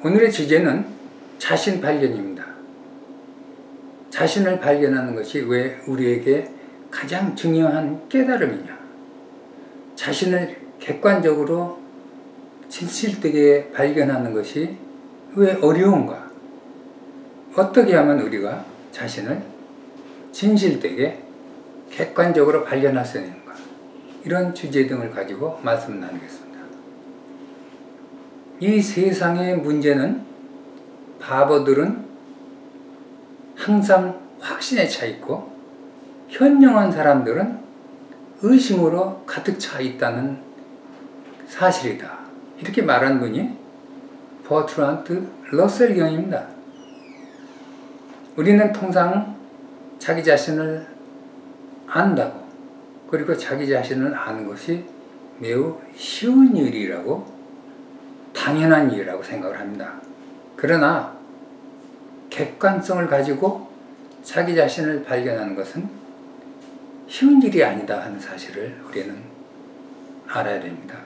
오늘의 주제는 자신 발견입니다. 자신을 발견하는 것이 왜 우리에게 가장 중요한 깨달음이냐? 자신을 객관적으로 진실되게 발견하는 것이 왜 어려운가? 어떻게 하면 우리가 자신을 진실되게 객관적으로 발견할 수 있는가? 이런 주제 등을 가지고 말씀 나누겠습니다. 이 세상의 문제는 바보들은 항상 확신에 차 있고 현명한 사람들은 의심으로 가득 차 있다는 사실이다. 이렇게 말한 분이 버트란드 러셀 경입니다. 우리는 통상 자기 자신을 안다고, 그리고 자기 자신을 아는 것이 매우 쉬운 일이라고, 당연한 일이라고 생각을 합니다. 그러나 객관성을 가지고 자기 자신을 발견하는 것은 쉬운 일이 아니다 하는 사실을 우리는 알아야 됩니다.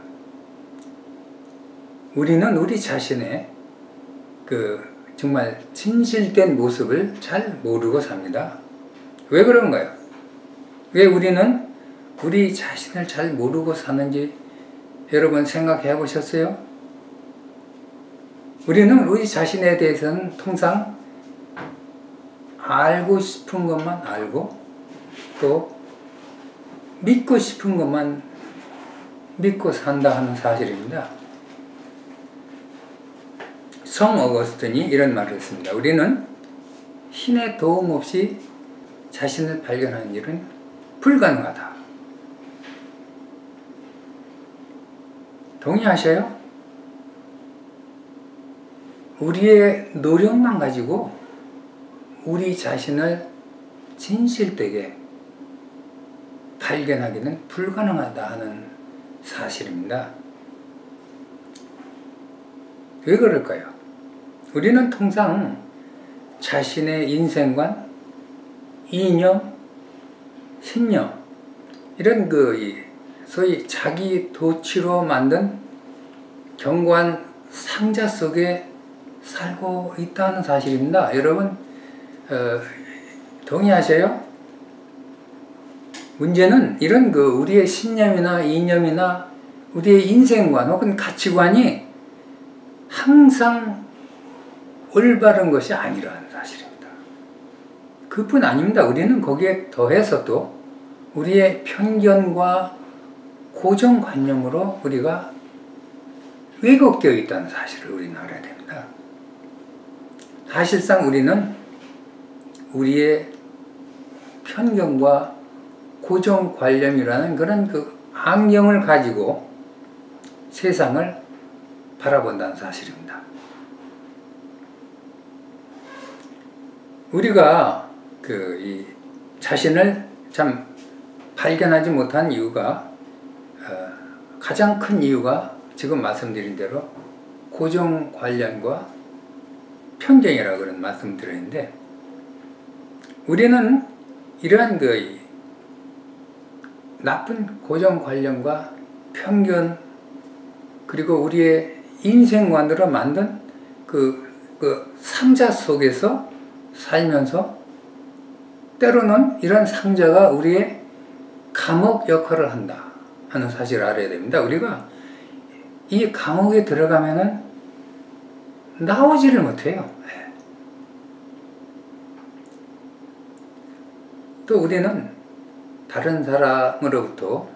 우리는 우리 자신의 정말 진실된 모습을 잘 모르고 삽니다. 왜 그런가요? 왜 우리는 우리 자신을 잘 모르고 사는지 여러분 생각해 보셨어요? 우리는 우리 자신에 대해서는 통상 알고 싶은 것만 알고 또 믿고 싶은 것만 믿고 산다 하는 사실입니다. 성 어거스틴이 이런 말을 했습니다. 우리는 신의 도움 없이 자신을 발견하는 일은 불가능하다. 동의하셔요? 우리의 노력만 가지고 우리 자신을 진실되게 발견하기는 불가능하다 하는 사실입니다. 왜 그럴까요? 우리는 통상 자신의 인생관, 이념, 신념 이런 소위 자기 도취로 만든 견고한 상자 속에 살고 있다는 사실입니다. 여러분 동의하세요? 문제는 이런 우리의 신념이나 이념이나 우리의 인생관 혹은 가치관이 항상 올바른 것이 아니라는 사실입니다. 그뿐 아닙니다. 우리는 거기에 더해서 또 우리의 편견과 고정관념으로 우리가 왜곡되어 있다는 사실을 우리는 알아야 됩니다. 사실상 우리는 우리의 편견과 고정관념이라는 그런 안경을 가지고 세상을 바라본다는 사실입니다. 우리가 이 자신을 참 발견하지 못한 이유가 가장 큰 이유가 지금 말씀드린 대로 고정관념과 편견이라고 그런 말씀드렸는데, 우리는 이러한 나쁜 고정관념과 편견 그리고 우리의 인생관으로 만든 상자 속에서 살면서 때로는 이런 상자가 우리의 감옥 역할을 한다 하는 사실을 알아야 됩니다. 우리가 이 감옥에 들어가면은 나오지를 못해요. 또 우리는 다른 사람으로부터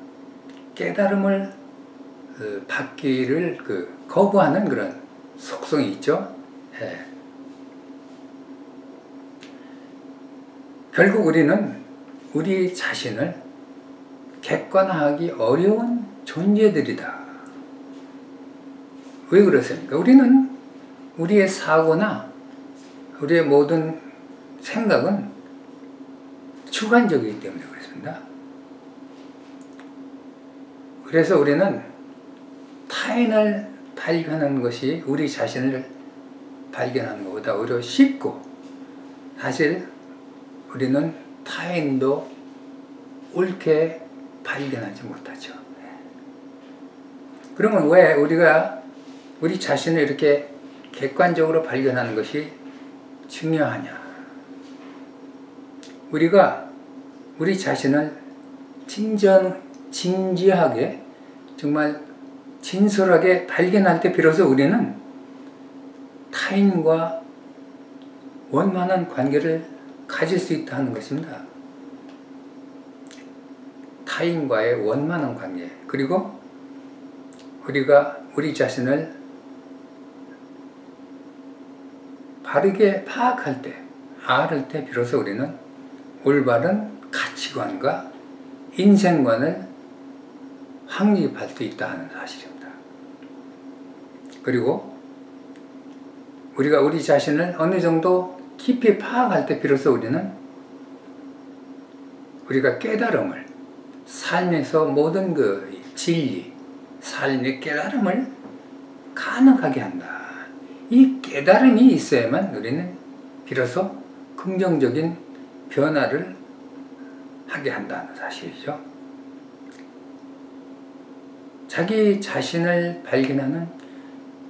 깨달음을 받기를 거부하는 그런 속성이 있죠. 결국 우리는 우리 자신을 객관화하기 어려운 존재들이다. 왜 그렇습니까? 우리는 우리의 사고나 우리의 모든 생각은 주관적이기 때문에 그렇습니다. 그래서 우리는 타인을 발견하는 것이 우리 자신을 발견하는 것보다 오히려 쉽고, 사실 우리는 타인도 옳게 발견하지 못하죠. 그러면 왜 우리가 우리 자신을 이렇게 객관적으로 발견하는 것이 중요하냐? 우리가 우리 자신을 진지하게 정말 진솔하게 발견할 때 비로소 우리는 타인과 원만한 관계를 가질 수 있다는 것입니다. 타인과의 원만한 관계, 그리고 우리가 우리 자신을 바르게 파악할 때, 알을 때 비로소 우리는 올바른 가치관과 인생관을 확립할 수 있다 하는 사실입니다. 그리고 우리가 우리 자신을 어느 정도 깊이 파악할 때 비로소 우리가 깨달음을, 삶에서 모든 그 진리, 삶의 깨달음을 가능하게 한다. 이 깨달음이 있어야만 우리는 비로소 긍정적인 변화를 하게 한다는 사실이죠. 자기 자신을 발견하는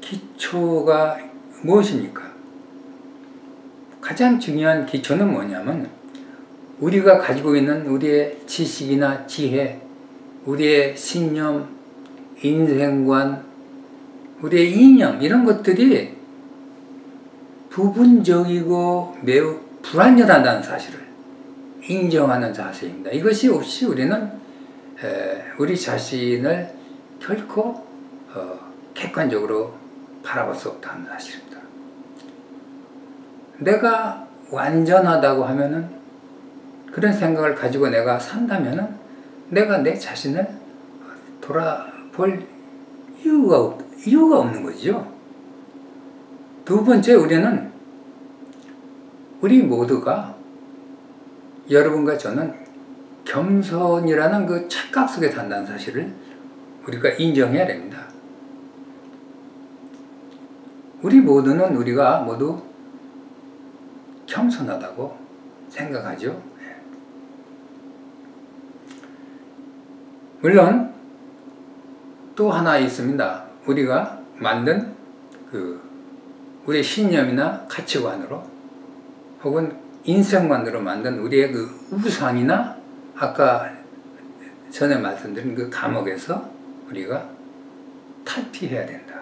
기초가 무엇입니까? 가장 중요한 기초는 뭐냐면 우리가 가지고 있는 우리의 지식이나 지혜, 우리의 신념, 인생관, 우리의 이념, 이런 것들이 부분적이고 매우 불완전하다는 사실을 인정하는 자세입니다. 이것이 없이 우리는 우리 자신을 결코 객관적으로 바라볼 수 없다는 사실입니다. 내가 완전하다고 하면은, 그런 생각을 가지고 내가 산다면은 내가 내 자신을 돌아볼 이유가 없는 거죠. 두 번째, 우리 모두가, 여러분과 저는 겸손이라는 그 착각 속에 산다는 사실을 우리가 인정해야 됩니다. 우리가 모두 겸손하다고 생각하죠. 물론 또 하나 있습니다. 우리가 만든 우리의 신념이나 가치관으로 혹은 인생관으로 만든 우리의 그 우상이나 아까 전에 말씀드린 그 감옥에서 우리가 탈피해야 된다.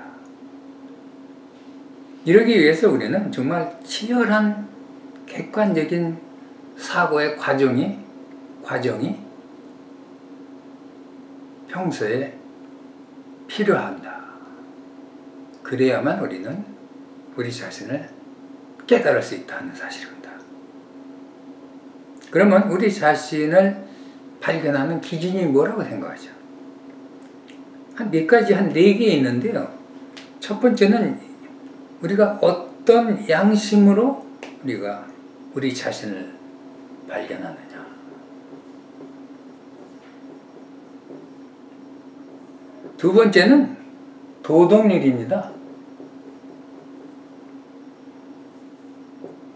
이러기 위해서 우리는 정말 치열한 객관적인 사고의 과정이 평소에 필요한다. 그래야만 우리는 우리 자신을 깨달을 수 있다는 사실입니다. 그러면 우리 자신을 발견하는 기준이 뭐라고 생각하죠? 한 네 개 있는데요. 첫 번째는 우리가 어떤 양심으로 우리가 우리 자신을 발견하느냐. 두 번째는 도덕률입니다.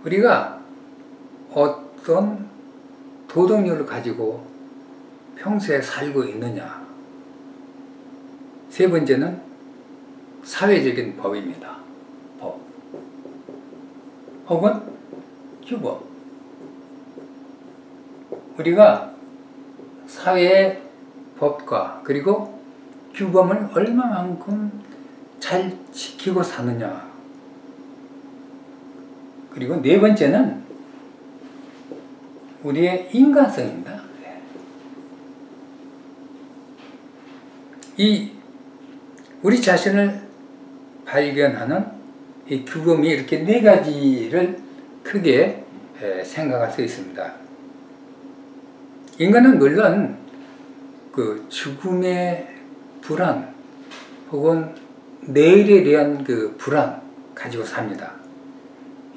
우리가 어떤 도덕률을 가지고 평소에 살고 있느냐. 세 번째는 사회적인 법입니다. 법. 혹은 규범. 우리가 사회의 법과 그리고 규범을 얼마만큼 잘 지키고 사느냐. 그리고 네 번째는 우리의 인간성입니다. 우리 자신을 발견하는 이 규범이 이렇게 네 가지를 크게 생각할 수 있습니다. 인간은 물론 그 죽음의 불안 혹은 내일에 대한 그 불안 가지고 삽니다.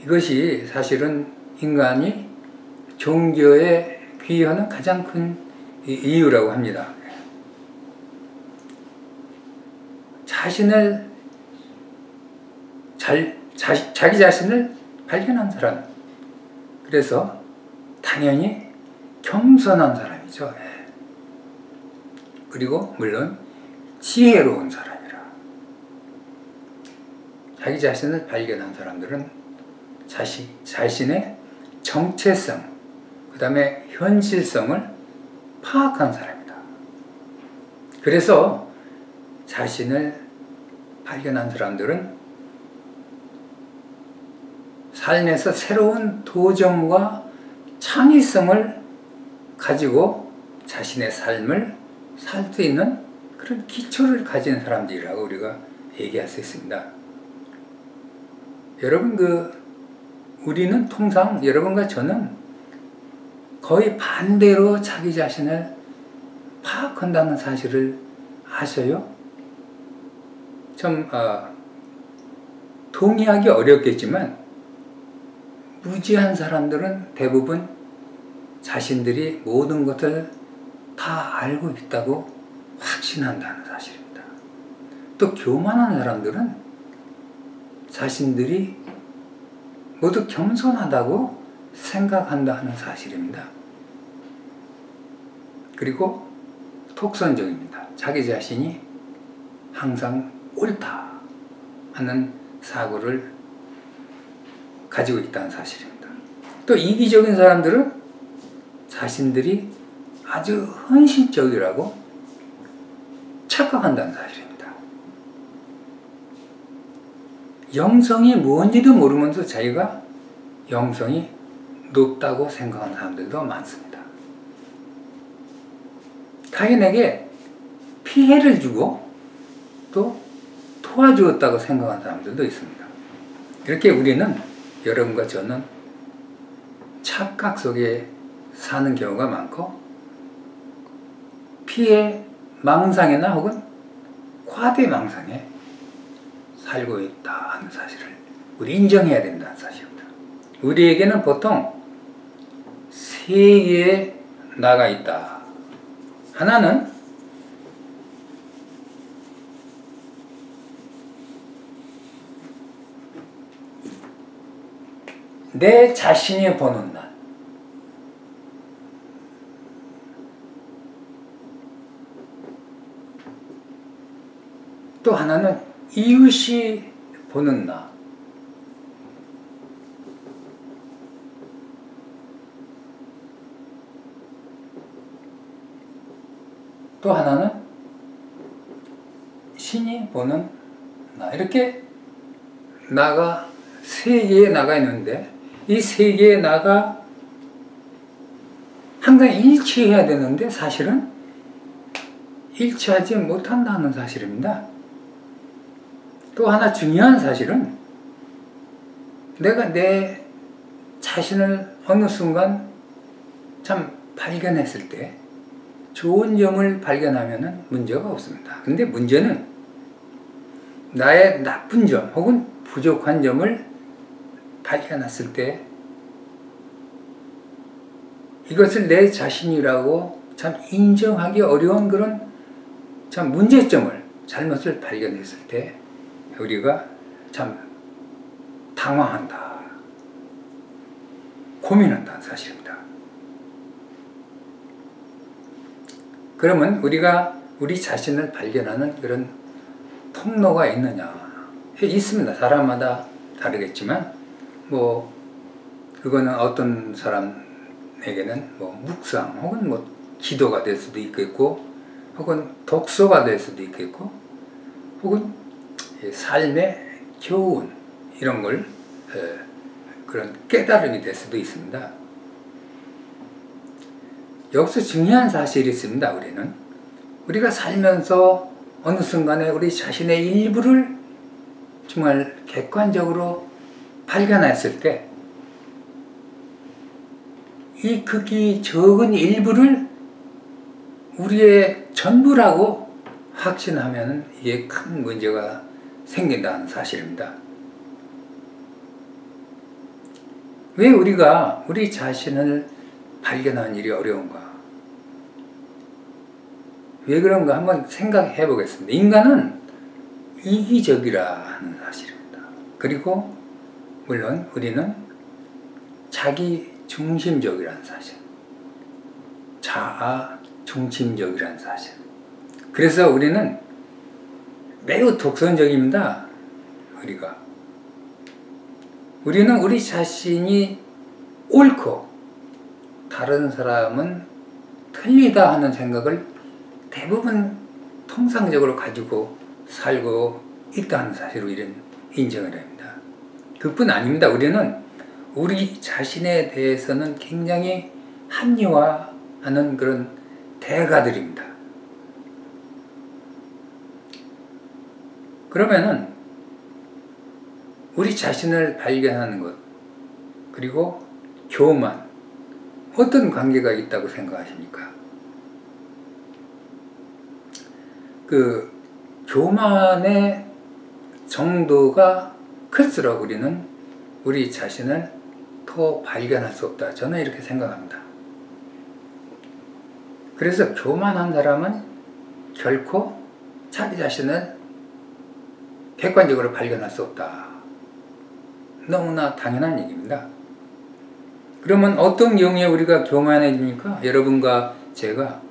이것이 사실은 인간이 종교에 귀의하는 가장 큰 이유라고 합니다. 자기 자신을 발견한 사람, 그래서 당연히 겸손한 사람이죠. 그리고 물론 지혜로운 사람이라. 자기 자신을 발견한 사람들은 자신의 정체성, 그 다음에 현실성을 파악한 사람이다. 그래서 자신을 발견한 사람들은 삶에서 새로운 도전과 창의성을 가지고 자신의 삶을 살 수 있는 그런 기초를 가진 사람들이라고 우리가 얘기할 수 있습니다. 여러분, 우리는 통상 여러분과 저는 거의 반대로 자기 자신을 파악한다는 사실을 아셔요? 좀 동의하기 어렵겠지만 무지한 사람들은 대부분 자신들이 모든 것을 다 알고 있다고 확신한다는 사실입니다. 또 교만한 사람들은 자신들이 모두 겸손하다고 생각한다 하는 사실입니다. 그리고 독선적입니다. 자기 자신이 항상 옳다 하는 사고를 가지고 있다는 사실입니다. 또 이기적인 사람들은 자신들이 아주 헌신적이라고 착각한다는 사실입니다. 영성이 뭔지도 모르면서 자기가 영성이 높다고 생각하는 사람들도 많습니다. 타인에게 피해를 주고 또 도와주었다고 생각하는 사람들도 있습니다. 이렇게 우리는, 여러분과 저는 착각 속에 사는 경우가 많고 피해 망상이나 혹은 과대망상에 살고 있다 하는 사실을 우리 인정해야 된다는 사실입니다. 우리에게는 보통 세 개의 나가 있다. 하나는 내 자신이 보는 나. 또 하나는 이웃이 보는 나. 또 하나는 신이 보는 나. 이렇게 나가 세 개의 나가 있는데 이 세 개의 나가 항상 일치해야 되는데 사실은 일치하지 못한다는 사실입니다. 또 하나 중요한 사실은 내가 내 자신을 어느 순간 참 발견했을 때 좋은 점을 발견하면 문제가 없습니다. 근데 문제는 나의 나쁜 점 혹은 부족한 점을 발견했을 때 이것을 내 자신이라고 참 인정하기 어려운 그런 참 문제점을, 잘못을 발견했을 때 우리가 참 당황한다, 고민한다는 사실입니다. 그러면 우리가 우리 자신을 발견하는 그런 통로가 있느냐? 있습니다. 사람마다 다르겠지만 그거는 어떤 사람에게는 묵상 혹은 기도가 될 수도 있겠고 혹은 독서가 될 수도 있겠고 혹은 삶의 교훈 이런 걸 그런 깨달음이 될 수도 있습니다. 여기서 중요한 사실이 있습니다. 우리가 살면서 어느 순간에 우리 자신의 일부를 정말 객관적으로 발견했을 때 이 극히 적은 일부를 우리의 전부라고 확신하면 이게 큰 문제가 생긴다는 사실입니다. 왜 우리가 우리 자신을 발견하는 일이 어려운가? 왜 그런가 한번 생각해 보겠습니다. 인간은 이기적이라는 사실입니다. 그리고 물론 우리는 자기 중심적이라는 사실, 자아 중심적이라는 사실. 그래서 우리는 매우 독선적입니다. 우리가 우리는 우리 자신이 옳고 다른 사람은 틀리다 하는 생각을 대부분 통상적으로 가지고 살고 있다는 사실을 우리는 인정을 합니다. 그뿐 아닙니다. 우리는 우리 자신에 대해서는 굉장히 합리화하는 그런 대가들입니다. 그러면은 우리 자신을 발견하는 것, 그리고 교만, 어떤 관계가 있다고 생각하십니까? 그 교만의 정도가 클수록 우리는 우리 자신을 더 발견할 수 없다. 저는 이렇게 생각합니다. 그래서 교만한 사람은 결코 자기 자신을 객관적으로 발견할 수 없다. 너무나 당연한 얘기입니다. 그러면 어떤 경우에 우리가 교만해집니까? 여러분과 제가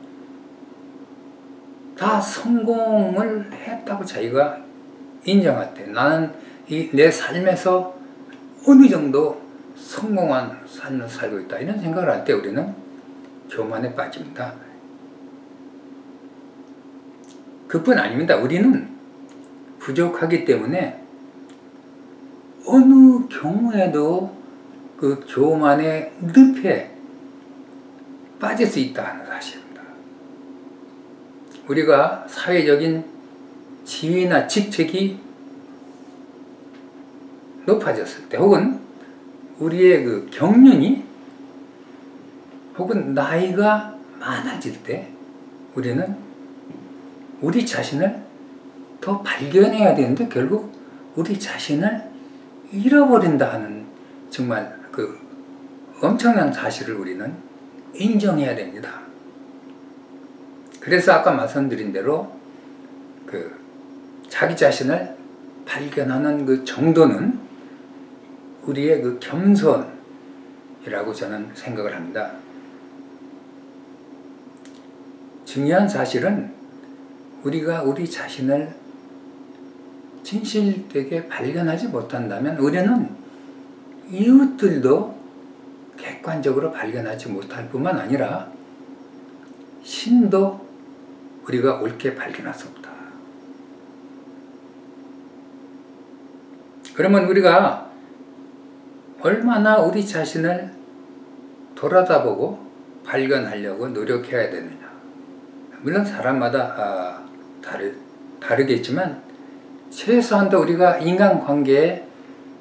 다 성공을 했다고 자기가 인정할 때, 나는 내 삶에서 어느 정도 성공한 삶을 살고 있다, 이런 생각을 할 때 우리는 교만에 빠집니다. 그뿐 아닙니다. 우리는 부족하기 때문에 어느 경우에도 그 교만의 늪에 빠질 수 있다는 사실입니다. 우리가 사회적인 지위나 직책이 높아졌을 때, 혹은 우리의 그 경륜이, 혹은 나이가 많아질 때, 우리는 우리 자신을 더 발견해야 되는데 결국 우리 자신을 잃어버린다 하는 정말 그 엄청난 사실을 우리는 인정해야 됩니다. 그래서 아까 말씀드린 대로 그 자기 자신을 발견하는 그 정도는 우리의 그 겸손이라고 저는 생각을 합니다. 중요한 사실은 우리가 우리 자신을 진실되게 발견하지 못한다면 우리는 이웃들도 객관적으로 발견하지 못할 뿐만 아니라 신도 우리가 옳게 발견할 수 없다. 그러면 우리가 얼마나 우리 자신을 돌아다보고 발견하려고 노력해야 되느냐. 물론 사람마다 다르겠지만 최소한도 우리가 인간관계에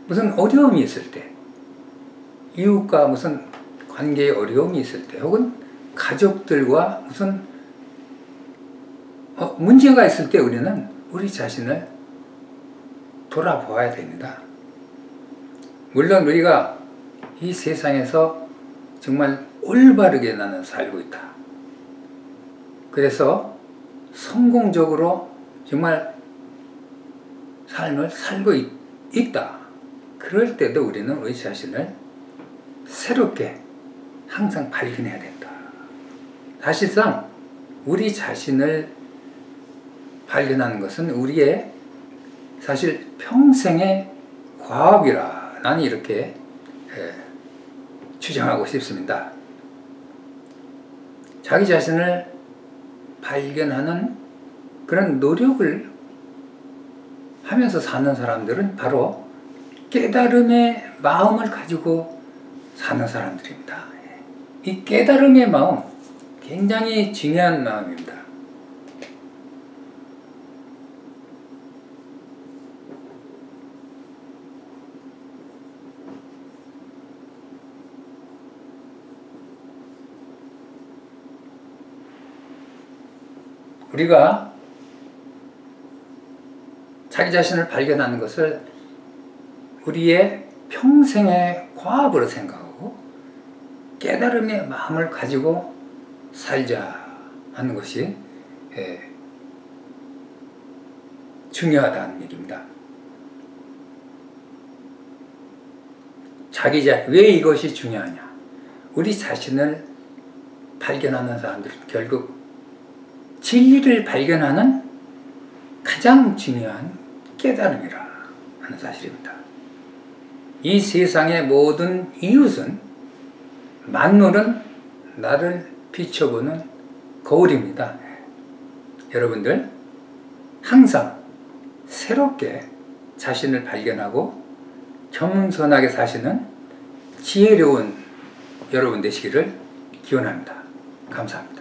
무슨 어려움이 있을 때, 이웃과 무슨 관계에 어려움이 있을 때, 혹은 가족들과 무슨 문제가 있을 때 우리는 우리 자신을 돌아보아야 됩니다. 물론 우리가 이 세상에서 정말 올바르게 나는 살고 있다. 그래서 성공적으로 정말 삶을 살고 있다. 그럴 때도 우리는 우리 자신을 새롭게 항상 발견해야 된다. 사실상 우리 자신을 발견하는 것은 우리의 사실 평생의 과업이라 나는 이렇게 주장하고 싶습니다. 자기 자신을 발견하는 그런 노력을 하면서 사는 사람들은 바로 깨달음의 마음을 가지고 사는 사람들입니다. 이 깨달음의 마음, 굉장히 중요한 마음입니다. 우리가 자기 자신을 발견하는 것을 우리의 평생의 과업으로 생각하고 깨달음의 마음을 가지고 살자 하는 것이 중요하다는 얘기입니다. 왜 이것이 중요하냐? 우리 자신을 발견하는 사람들은 결국 진리를 발견하는 가장 중요한 깨달음이라 하는 사실입니다. 이 세상의 모든 이웃은, 만물은 나를 비춰보는 거울입니다. 여러분들 항상 새롭게 자신을 발견하고 겸손하게 사시는 지혜로운 여러분 되시기를 기원합니다. 감사합니다.